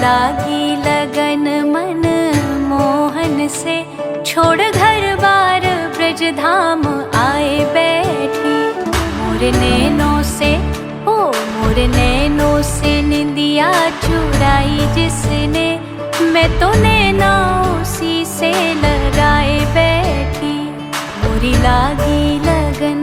लागी लगन मन मोहन से, छोड़ घर बार ब्रज धाम आए बैठी। मोर नैनों से ओ मोर नैनों से निंदिया चुराई जिसने, मैं तो नैना उसी से लगाए बैठी। मोरी लागी लगन।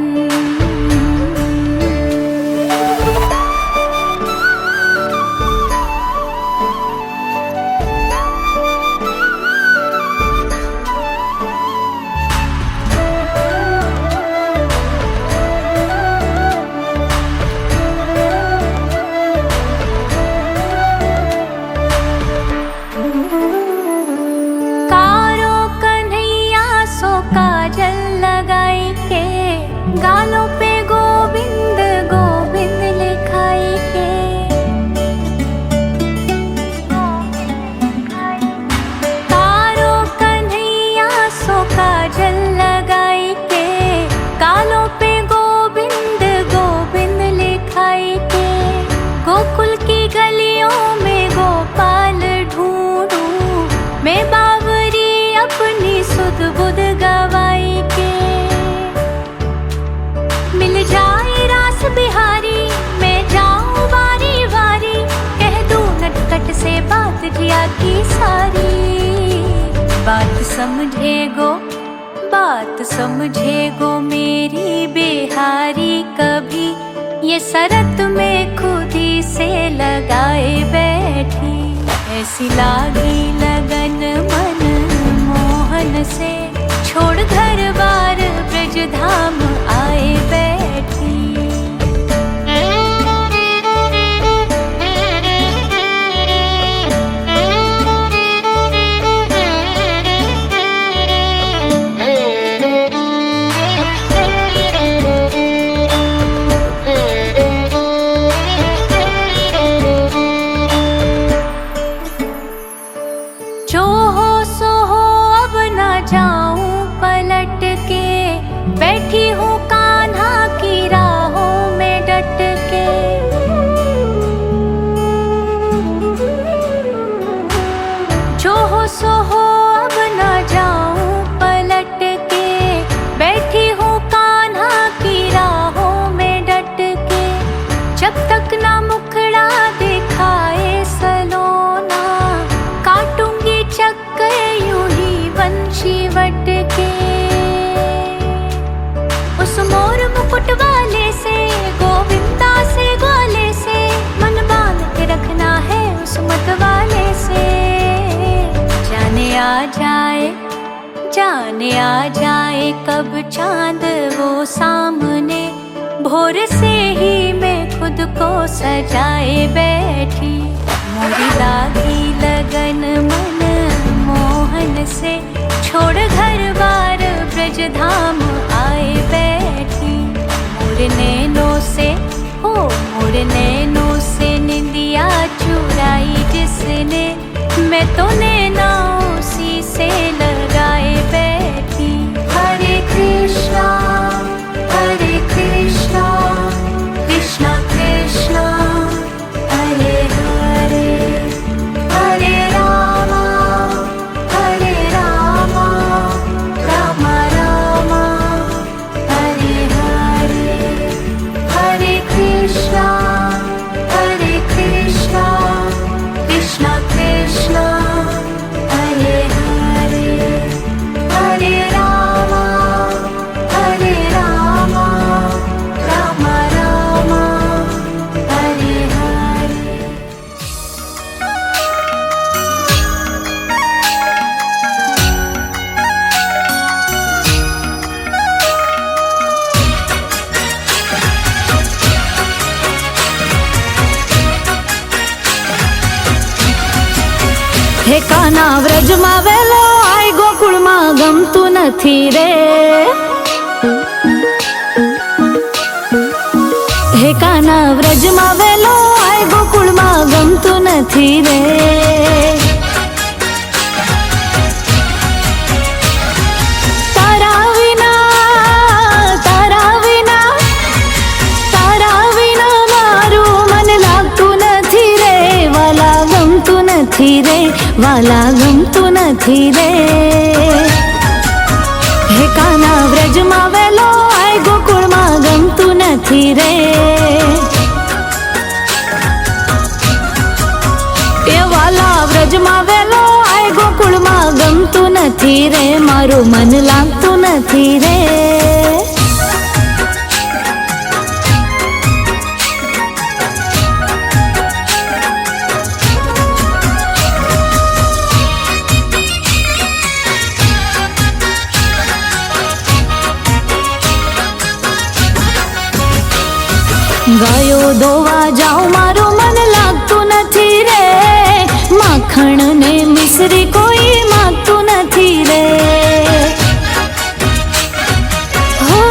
गालों पे गोविंद गोविंद लिखाई के, तारो कन्हैया सो काजल लगाई के, गालों पे गोविंद गोविंद लिखाई के। गोकुल की गलियों में गोपाल ढूंढूं, मैं बावरी अपनी सुध बुध गवाई के। मिल जाए रास बिहारी, मैं जाऊं बारी बारी, कह दूं नटखट से बात जिया की सारी। बात समझे गो मेरी बिहारी कभी, ये शरत में खुद ही से लगाए बैठी। ऐसी लागी लगन मन मोहन से, छोड़ घर बार ब्रज धाम आए बैठी। जो हो सो हो अब ना जाऊं पलट के, बैठी हूँ कान्हा की राहों में डट के। जो हो सो हो अब ना जाऊं पलट के, बैठी हूँ कान्हा की राहों में डट के। जब तक ना मुखड़ा दिखाए सलोना, काटूंगी चक्कर यूं ही वंशी वट के। उस मोर मुकुट वाले से, गोविंदा से ग्वाले से, मन बांध के रखना है उस मत वाले से। जाने आ जाए कब चांद वो सामने, भोर से ही मैं खुद को सजाए बैठी। मोरी लागी लगन मन मोहन से, छोड़ घर बार ब्रज धाम आए बैठी। मोर नैनों से ओ मोर नैनों से निंदिया चुराई जिसने, मैं तो नैना उसी से लगाए बैठी। हरे कृष्णा कृष्णा कृष्णा हरे हरे, हरे रामा राम राम हरे हरे। हरे कृष्णा कृष्णा कृष्णा हरे हरे, हरे राम राम हरे हरे। હે કાના વ્રજમાં વેલો આય ગોકુળમાં ગમતું નથી રે। હે કાના વ્રજમાં વેલો આય ગોકુળમાં ગમતું નથી રે। તારા વિના મારું મન લાગતું નથી રે, વાલા ગમતું નથી। નથી રે, વાલા ગમતું નથી રે. હે કાના વ્રજમાં વેલો આય ગોકુળમાં ગમતું નથી રે. એ વાલા વ્રજમાં વેલો આય ગોકુળમાં ગમતું નથી રે, મારું મન લાગતું નથી રે. ગાયો દોવા જાઉં મારું મન લાગતું નથી રે, માખણ ને મિશ્રી કોઈ માગતું નથી રે. હો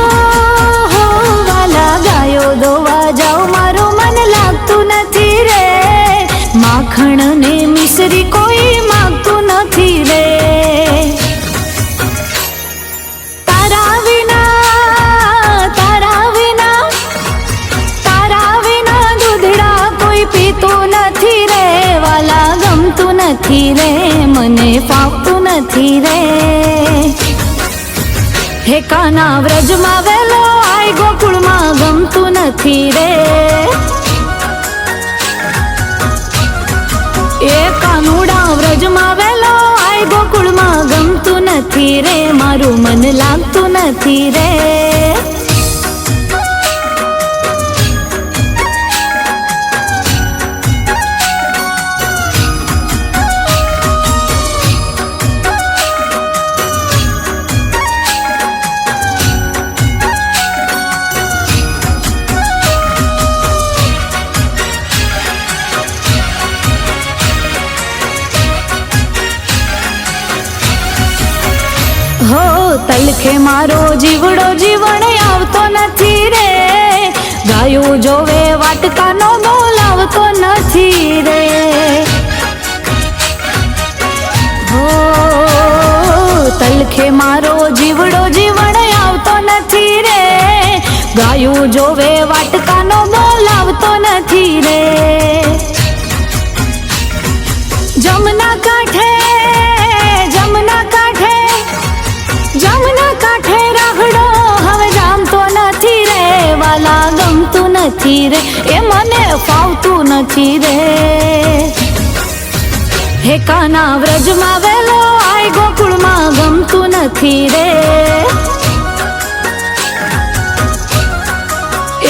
હો વાલા ગાયો દોવા જાઉં મારું મન લાગતું નથી રે, માખણ ને મિશ્રી કોઈ માગતું નથી રે. તારા વિના પીતું નથી રે, વાલા ગમતું નથી રે, મને ફાવતું નથી રે. હે કાના વ્રજમાં વેલો આય ગોકુળમાં ગમતું નથી રે. એ કાનુડા વ્રજમાં વેલો આય ગોકુળમાં ગમતું નથી રે, મારું મન લાગતું નથી રે. હો તલખે મારો જીવડો જીવણ આવતો નથી રે, ગાયું જોવે વાટકાનો બોલાવતો નથી રે. હો તલખે મારો જીવડો જીવણ આવતો નથી રે, ગાયું જોવે વાટકાનો બોલાવતો નથી રે. જમના કાંઠે રાહડો હવે જામતો નથી રે, વાલા ગમતું નથી રે, એ મને ફાવતું નથી રે. હે કાના વ્રજમાં વેલો આય ગોકુળમાં ગમતું નથી રે.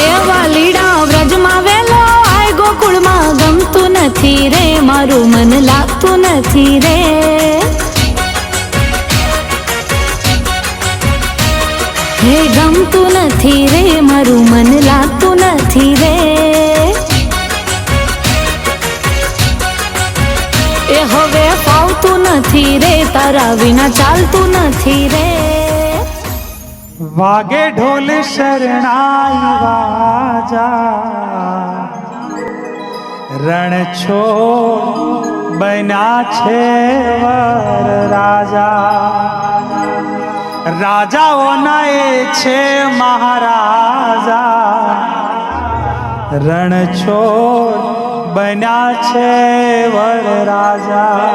એ વાલીડા વ્રજમાં વેલો આય ગોકુળમાં ગમતું નથી રે, મારું મન લાગતું નથી રે. હે ગમતું નથી રે, મારું મન લાગતું નથી રે. એ હવે ફાવતું નથી રે, તારા વિના ચાલતું નથી રે. વાગે ઢોલ શરણાઈ વાજા, રણ છોડ બન્યા છે વર રાજા. રાજાઓના એ છે મહારાજા, રણ છોડ બન્યા છે વર રાજા.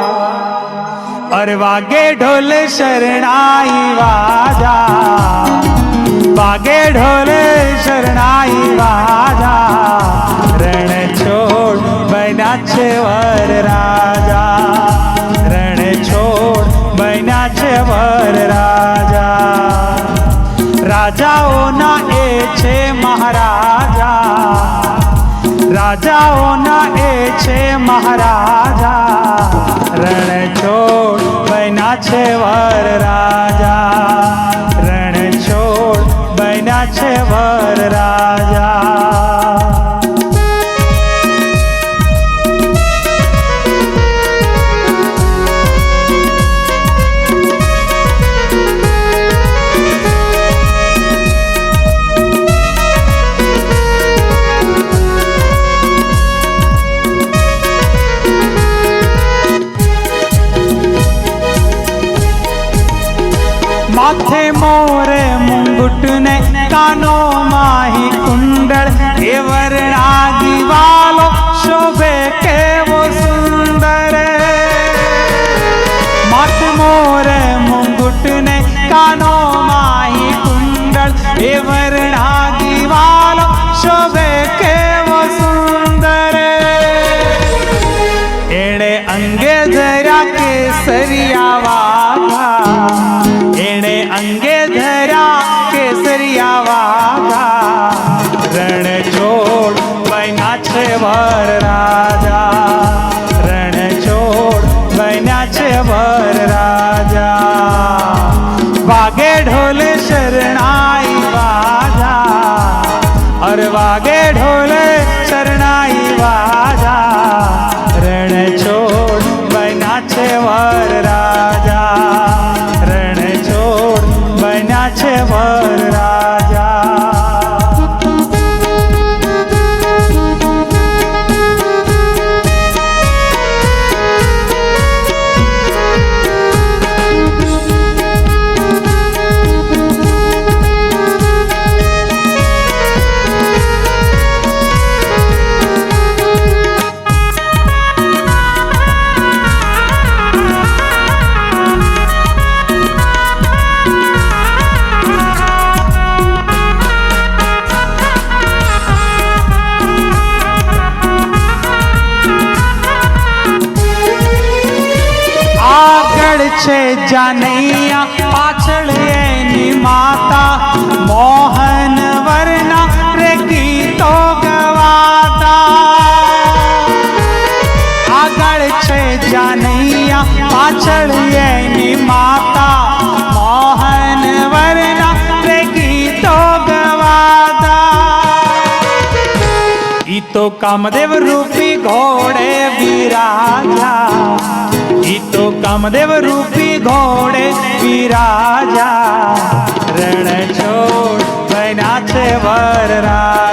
અરે વાગે ઢોલ શરણાઈ વાજા, વાગે ઢોલ શરણાઈ વાજા, રણ છોડ બન્યા છે વર રાજા, રણ છોડ બન્યા છે વર રાજા. રાજાઓના એ છે મહારાજા, રાજાઓના એ છે મહારાજા, રણ છોડ બન્યા છે વર રાજા, રણ છોડ બન્યા છે વર રાજા. માથે મોરે મુંગુટ ને કાનો માહી બન્યા છે વર રાજા, રણછોડ બન્યા છે વર રાજા. વાગે ઢોલ શરણાઈ વાજા, અર વાગે ઢોલ શરણાઈ વાજા, રણછોડ બન્યા છે વર રાજા, રણછોડ બન્યા છે વર રાજા. છે જાનૈયા પાછળ એની માતા, મોહન વરના રે ગીતો ગવાતા. આગળ છે જાનૈયા પાછળ એની માતા, મોહન વરના રે ગીતો ગવાતા. ઈ તો કામદેવ રૂપી ઘોડે બિરાજા, ઈ તો કામદેવ રૂપી ઘોડે બિરાજા, રણછોડ બન્યા છે વર રાજા.